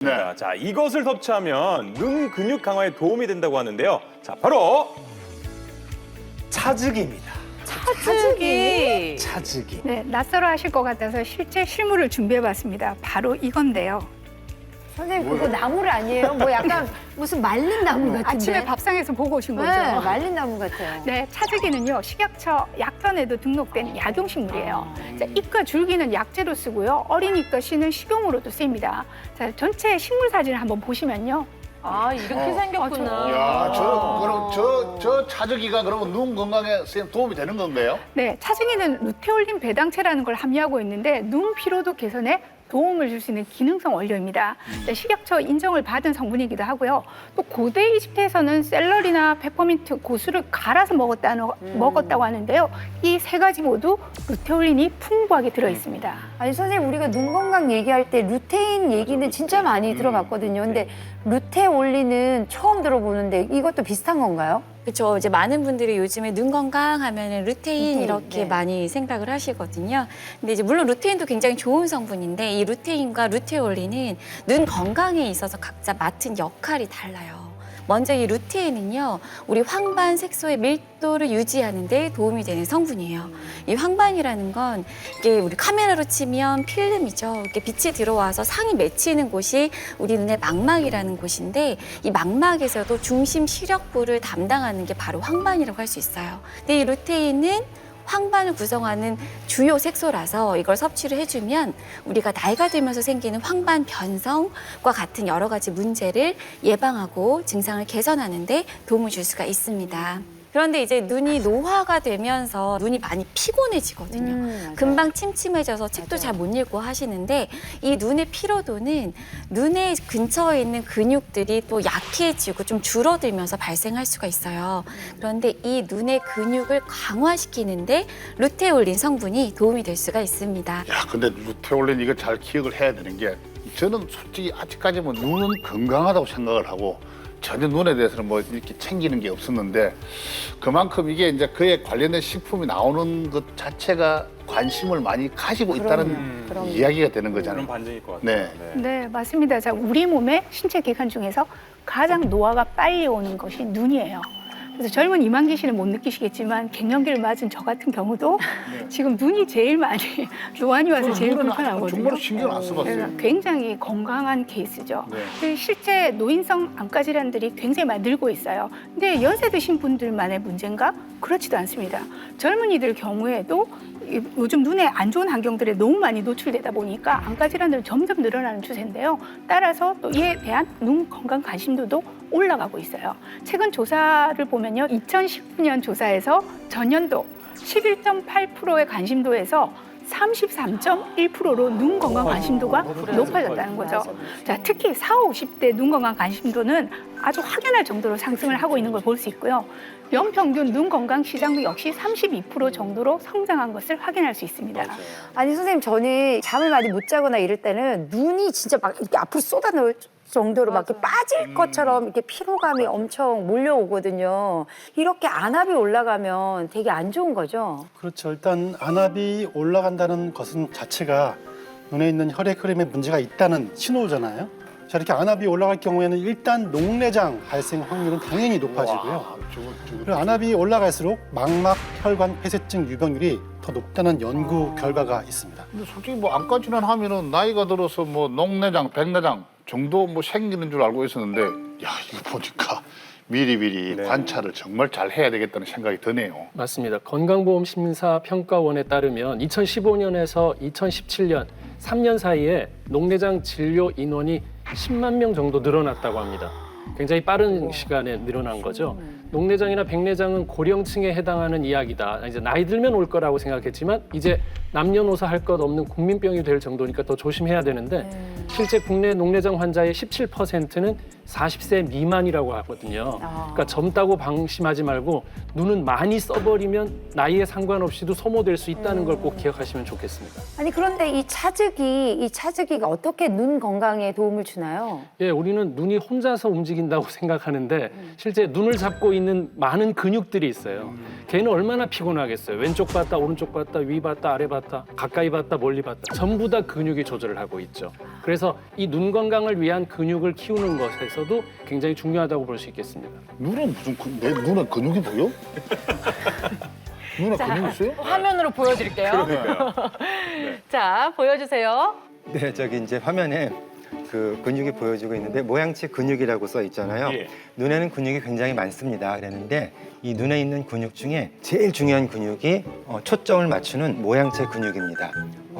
네. 자, 이것을 섭취하면 눈 근육 강화에 도움이 된다고 하는데요. 자, 바로 차즈기입니다. 차즈기. 차즈기. 네, 낯설어 하실 것 같아서 실제 실물을 준비해봤습니다. 바로 이건데요. 선생님 그거 나물 아니에요? 뭐 약간 무슨 말린 나물 같은데? 아침에 밥상에서 보고 오신 거죠? 네, 말린 나물 같아요. 네, 차즈기는요, 식약처 약관에도 등록된 약용식물이에요. 자, 잎과 줄기는 약재로 쓰고요, 어리니까 씨는 식용으로도 쓰입니다. 자, 전체 식물 사진을 한번 보시면요. 아, 이렇게 생겼구나. 야, 그럼 저 차저기가 그러면 눈 건강에 선생님 도움이 되는 건가요? 네, 차즈기는 루테올린 배당체라는 걸 함유하고 있는데 눈 피로도 개선에 도움을 줄 수 있는 기능성 원료입니다. 네, 식약처 인정을 받은 성분이기도 하고요. 또 고대 이집트에서는 샐러리나 페퍼민트, 고수를 갈아서 먹었다고 하는데요. 이 세 가지 모두 루테올린이 풍부하게 들어 있습니다. 아니 선생님 우리가 눈 건강 얘기할 때 루테인 얘기는 진짜 많이 들어봤거든요. 근데 루테올린은 처음 들어보는데 이것도 비슷한 건가요? 그렇죠. 이제 많은 분들이 요즘에 눈 건강하면은 루테인 루테인, 이렇게 네. 많이 생각을 하시거든요. 근데 이제 물론 루테인도 굉장히 좋은 성분인데 이 루테인과 루테올린은 눈 건강에 있어서 각자 맡은 역할이 달라요. 먼저 이 루테인은요, 우리 황반 색소의 밀도를 유지하는 데 도움이 되는 성분이에요. 이 황반이라는 건 이게 우리 카메라로 치면 필름이죠. 이렇게 빛이 들어와서 상이 맺히는 곳이 우리 눈의 망막이라는 곳인데 이 망막에서도 중심 시력부를 담당하는 게 바로 황반이라고 할 수 있어요. 근데 이 루테인은 황반을 구성하는 주요 색소라서 이걸 섭취를 해주면 우리가 나이가 들면서 생기는 황반 변성과 같은 여러 가지 문제를 예방하고 증상을 개선하는 데 도움을 줄 수가 있습니다. 그런데 이제 눈이 노화가 되면서 눈이 많이 피곤해지거든요. 맞아요. 금방 침침해져서 책도 잘 못 읽고 하시는데 이 눈의 피로도는 눈의 근처에 있는 근육들이 또 약해지고 좀 줄어들면서 발생할 수가 있어요. 그런데 이 눈의 근육을 강화시키는데 루테올린 성분이 도움이 될 수가 있습니다. 야, 근데 루테올린 이거 잘 기억을 해야 되는 게 저는 솔직히 아직까지 뭐 눈은 건강하다고 생각을 하고 전혀 눈에 대해서는 뭐 이렇게 챙기는 게 없었는데 그만큼 이게 이제 그에 관련된 식품이 나오는 것 자체가 관심을 많이 가지고 있다는 그럼요. 이야기가 되는 그런 거잖아요. 반증일 것 같아요. 네. 네, 맞습니다. 자, 우리 몸의 신체 기관 중에서 가장 노화가 빨리 오는 것이 눈이에요. 그래서 젊은 이만기 씨는 못 느끼시겠지만 갱년기를 맞은 저 같은 경우도 지금 눈이 제일 많이 노안이 와서 제일 불편하거든요. 정말 신경 안 써봤어요. 그래서 굉장히 건강한 케이스죠. 네. 그리고 실제 노인성 암과 질환들이 굉장히 많이 늘고 있어요. 근데 연세 드신 분들만의 문제인가? 그렇지도 않습니다. 젊은이들 경우에도 요즘 눈에 안 좋은 환경들에 너무 많이 노출되다 보니까 암과 질환들은 점점 늘어나는 추세인데요. 따라서 또 이에 대한 눈 건강 관심도도 올라가고 있어요. 최근 조사를 보면요. 2019년 조사에서 전년도 11.8%의 관심도에서 33.1%로 눈 건강 관심도가 높아졌다는 거죠. 자, 특히 40, 50대 눈 건강 관심도는 아주 확연할 정도로 상승을 하고 있는 걸 볼 수 있고요. 연평균 눈 건강 시장도 역시 32% 정도로 성장한 것을 확인할 수 있습니다. 아니 선생님 저는 잠을 많이 못 자거나 이럴 때는 눈이 진짜 막 이렇게 앞으로 쏟아놓을 정도로 막 이렇게 빠질 것처럼 이렇게 피로감이 엄청 몰려오거든요. 이렇게 안압이 올라가면 되게 안 좋은 거죠? 그렇죠. 일단 안압이 올라간다는 것은 자체가 눈에 있는 혈액 흐름에 문제가 있다는 신호잖아요. 자, 이렇게 안압이 올라갈 경우에는 일단 녹내장 발생 확률은 당연히 높아지고요. 그리고 안압이 올라갈수록 망막 혈관 폐쇄증 유병률이 더 높다는 연구 결과가 있습니다. 근데 솔직히 뭐 안과 질환하면은 나이가 들어서 뭐 녹내장, 백내장 정도 뭐 생기는 줄 알고 있었는데 야, 이거 보니까 미리미리 네. 관찰을 정말 잘 해야 되겠다는 생각이 드네요. 맞습니다. 건강보험심사평가원에 따르면 2015년에서 2017년 3년 사이에 녹내장 진료 인원이 10만 명 정도 늘어났다고 합니다. 굉장히 빠른 시간에 늘어난 거죠. 녹내장이나 백내장은 고령층에 해당하는 이야기다. 이제 나이 들면 올 거라고 생각했지만 이제 남녀노소 할 것 없는 국민병이 될 정도니까 더 조심해야 되는데 실제 국내 녹내장 환자의 17%는 40세 미만이라고 하거든요. 그러니까 젊다고 방심하지 말고 눈은 많이 써버리면 나이에 상관없이도 소모될 수 있다는 걸 꼭 기억하시면 좋겠습니다. 아니 그런데 이 차즈기가 어떻게 눈 건강에 도움을 주나요? 예, 우리는 눈이 혼자서 움직인다고 생각하는데 실제 눈을 잡고 있는 많은 근육들이 있어요. 걔는 얼마나 피곤하겠어요. 왼쪽 봤다, 오른쪽 봤다, 위 봤다, 아래 봤다, 가까이 봤다, 멀리 봤다. 전부 다 근육이 조절을 하고 있죠. 그래서 이 눈 건강을 위한 근육을 키우는 것에서도 굉장히 중요하다고 볼 수 있겠습니다. 눈은 무슨 내 눈에 근육이 보여? 눈에 근육 있어요? 화면으로 보여드릴게요. 자, 보여주세요. 네, 저기 이제 화면에 그 근육이 보여지고 있는데 모양체 근육이라고 써 있잖아요. 예. 눈에는 근육이 굉장히 많습니다. 그랬는데 이 눈에 있는 근육 중에 제일 중요한 근육이 초점을 맞추는 모양체 근육입니다.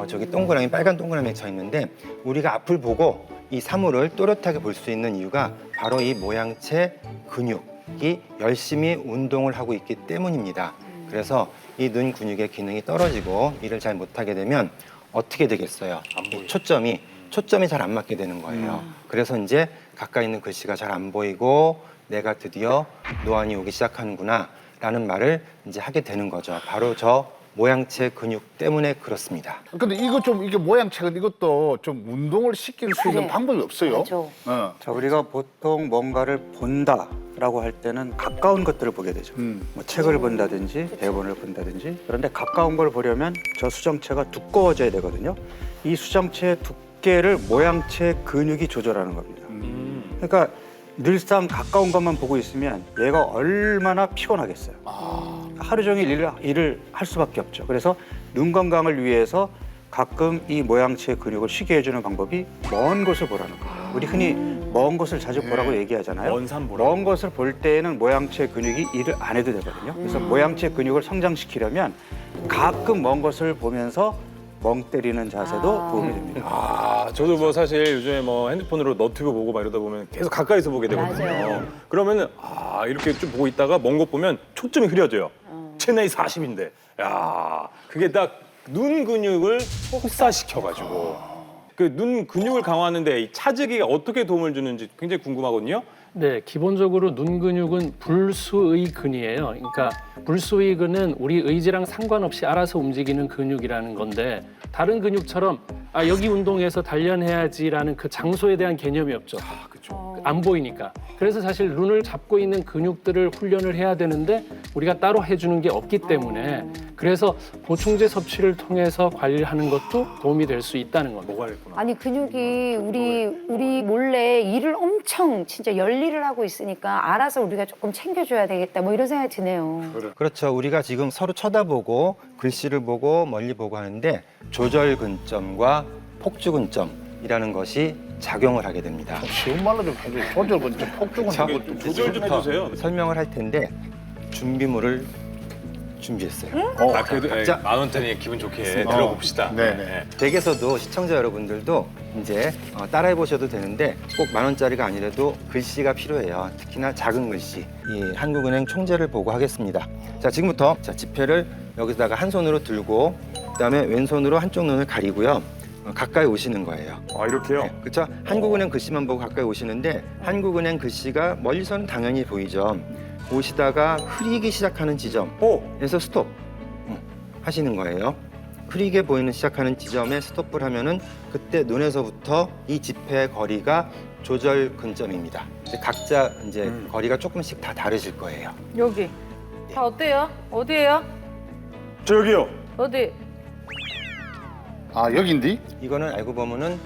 저기 동그라미 빨간 동그라미에 쳐 있는데 우리가 앞을 보고 이 사물을 또렷하게 볼 수 있는 이유가 바로 이 모양체 근육이 열심히 운동을 하고 있기 때문입니다. 그래서 이 눈 근육의 기능이 떨어지고 일을 잘 못하게 되면 어떻게 되겠어요? 이 초점이 잘 안 맞게 되는 거예요. 그래서 이제 가까이 있는 글씨가 잘 안 보이고 내가 드디어 노안이 오기 시작하는구나 라는 말을 이제 하게 되는 거죠. 바로 저 모양체 근육 때문에 그렇습니다. 근데 이게 모양책은 이것도 좀 운동을 시킬 수 있는 네. 방법이 없어요. 맞아. 자, 우리가 보통 뭔가를 본다라고 할 때는 가까운 것들을 보게 되죠. 뭐 책을 본다든지 대본을 본다든지. 그런데 가까운 걸 보려면 저 수정체가 두꺼워져야 되거든요. 이 수정체의 두께를 모양체 근육이 조절하는 겁니다. 그러니까 늘상 가까운 것만 보고 있으면 얘가 얼마나 피곤하겠어요. 하루 종일 일을 할 수밖에 없죠. 그래서 눈 건강을 위해서 가끔 이 모양체 근육을 쉬게 해주는 방법이 먼 곳을 보라는 거예요. 우리 흔히 먼 곳을 자주 보라고 얘기하잖아요. 먼 산 보라고. 먼 곳을 볼 때에는 모양체 근육이 일을 안 해도 되거든요. 그래서 모양체 근육을 성장시키려면 가끔 먼 곳을 보면서 멍 때리는 자세도 도움이 됩니다. 아, 저도 뭐 사실 요즘에 뭐 핸드폰으로 너튜브 보고 막 이러다 보면 계속 가까이서 보게 되거든요. 맞아요. 그러면은 이렇게 좀 보고 있다가 먼 곳 보면 초점이 흐려져요. 제 나이 40인데. 야, 그게 딱 눈 근육을 혹사시켜가지고. 그 눈 근육을 강화하는데 이 차즈기가 어떻게 도움을 주는지 굉장히 궁금하거든요. 네, 기본적으로 눈 근육은 불수의근이에요. 그러니까 불수의근은 우리 의지랑 상관없이 알아서 움직이는 근육이라는 건데 다른 근육처럼 여기 운동해서 단련해야지라는 그 장소에 대한 개념이 없죠. 안 보이니까. 그래서 사실 눈을 잡고 있는 근육들을 훈련을 해야 되는데 우리가 따로 해주는 게 없기 때문에 그래서 보충제 섭취를 통해서 관리하는 것도 도움이 될 수 있다는 겁니다. 뭐가 있구나. 아니 근육이 우리 몰래 일을 엄청 진짜 열일을 하고 있으니까 알아서 우리가 조금 챙겨줘야 되겠다 뭐 이런 생각이 드네요. 그렇죠. 우리가 지금 서로 쳐다보고 글씨를 보고 멀리 보고 하는데 조절 근점과 폭주 근점이라는 것이 작용을 하게 됩니다. 쉬운 말로 좀 해줘요. 조절 근점, 폭주근 이게 좀 조절 좀 해주세요. 설명을 할 텐데 준비물을 준비했어요. 그래도 각자 10,000원짜리 기분 좋게 들어봅시다. 네네. 댁에서도 시청자 여러분들도 이제 따라해 보셔도 되는데 꼭 10,000원짜리가 아니라도 글씨가 필요해요. 특히나 작은 글씨. 이 한국은행 총재를 보고 하겠습니다. 자, 지금부터 지폐를 여기다가 한 손으로 들고 그다음에 왼손으로 한쪽 눈을 가리고요. 가까이 오시는 거예요. 이렇게요? 네, 그렇죠. 한국은행 글씨만 보고 가까이 오시는데 한국은행 글씨가 멀리서는 당연히 보이죠. 오시다가 흐리기 시작하는 지점에서 스톱 하시는 거예요. 흐리게 보이는 시작하는 지점에 스톱을 하면은 그때 눈에서부터 이 지폐의 거리가 조절 근점입니다. 각자 이제 거리가 조금씩 다 다르실 거예요. 여기. 다 어때요? 어디예요? 저기요. 어디? 여긴디? 이거는 알고 보면은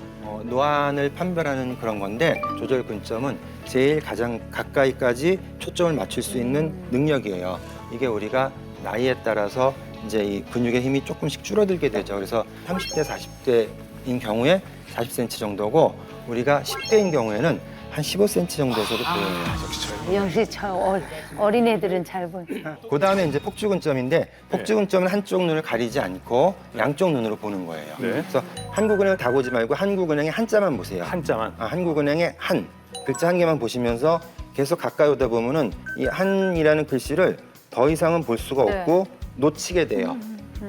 노안을 판별하는 그런 건데 조절 근점은 제일 가장 가까이까지 초점을 맞출 수 있는 능력이에요. 이게 우리가 나이에 따라서 이제 이 근육의 힘이 조금씩 줄어들게 되죠. 그래서 30대, 40대인 경우에 40cm 정도고 우리가 10대인 경우에는 한 15cm 정도에서도 보여요. 역시 저 어린애들은 잘 보여. 그 다음에 이제 폭주근점인데 폭주근점은 한쪽 눈을 가리지 않고 양쪽 눈으로 보는 거예요. 네. 그래서 한국은행을 다 보지 말고 한국은행의 한자만 보세요. 한자만. 한국은행의 한 글자 한 개만 보시면서 계속 가까이 오다 보면은 이 한이라는 글씨를 더 이상은 볼 수가 없고 놓치게 돼요.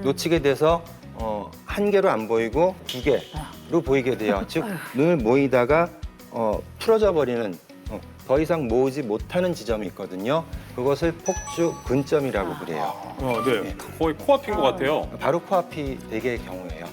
놓치게 돼서 한 개로 안 보이고 두 개로 보이게 돼요. 즉 눈을 모이다가 풀어져 버리는 더 이상 모으지 못하는 지점이 있거든요. 그것을 폭주근점이라고 그래요. 네. 거의 코앞인 것 같아요. 바로 코앞이 대개의 경우예요.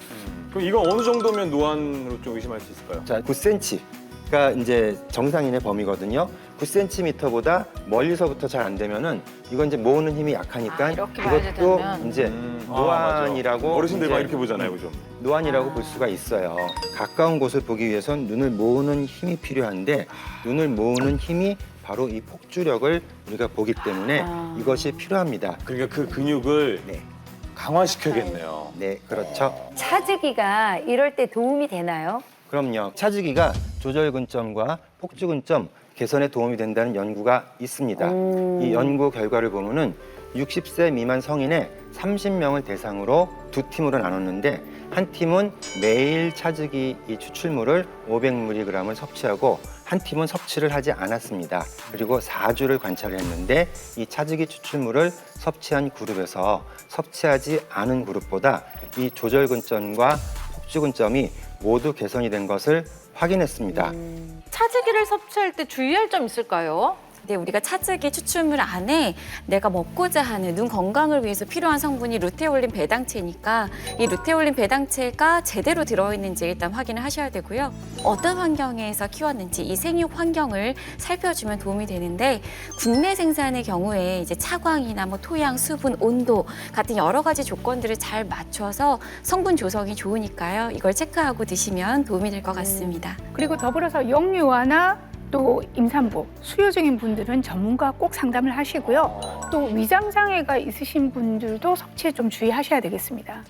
그럼 이거 어느 정도면 노안으로 좀 의심할 수 있을까요? 자, 9cm가 이제 정상인의 범위거든요. 9cm보다 멀리서부터 잘 안 되면은 이건 이제 모으는 힘이 약하니까 이렇게 봐야지 그것도 되면. 이제 노안이라고 맞아. 어르신들 막 이제 이렇게 보잖아요, 그죠? 노안이라고 볼 수가 있어요. 가까운 곳을 보기 위해선 눈을 모으는 힘이 필요한데 눈을 모으는 힘이 바로 이 폭주력을 우리가 보기 때문에 이것이 필요합니다. 그러니까 그 근육을 네. 강화시켜야겠네요. 네, 그렇죠. 차즈기가 이럴 때 도움이 되나요? 그럼요. 차주기가 조절근점과 폭주근점 개선에 도움이 된다는 연구가 있습니다. 이 연구 결과를 보면은 60세 미만 성인의 30명을 대상으로 두 팀으로 나눴는데 한 팀은 매일 차주기 이 추출물을 500mg을 섭취하고 한 팀은 섭취를 하지 않았습니다. 그리고 4주를 관찰했는데 이 차주기 추출물을 섭취한 그룹에서 섭취하지 않은 그룹보다 이 조절근점과 폭주근점이 모두 개선이 된 것을 확인했습니다. 차지기를 섭취할 때 주의할 점 있을까요? 근데 우리가 차즈기 추출물 안에 내가 먹고자 하는 눈 건강을 위해서 필요한 성분이 루테올린 배당체니까 이 루테올린 배당체가 제대로 들어있는지 일단 확인을 하셔야 되고요. 어떤 환경에서 키웠는지 이 생육 환경을 살펴주면 도움이 되는데 국내 생산의 경우에 이제 차광이나 뭐 토양, 수분, 온도 같은 여러 가지 조건들을 잘 맞춰서 성분 조성이 좋으니까요. 이걸 체크하고 드시면 도움이 될 것 같습니다. 그리고 더불어서 영유아나 또 임산부, 수요 중인 분들은 전문가 꼭 상담을 하시고요. 또 위장 장애가 있으신 분들도 섭취에 좀 주의하셔야 되겠습니다.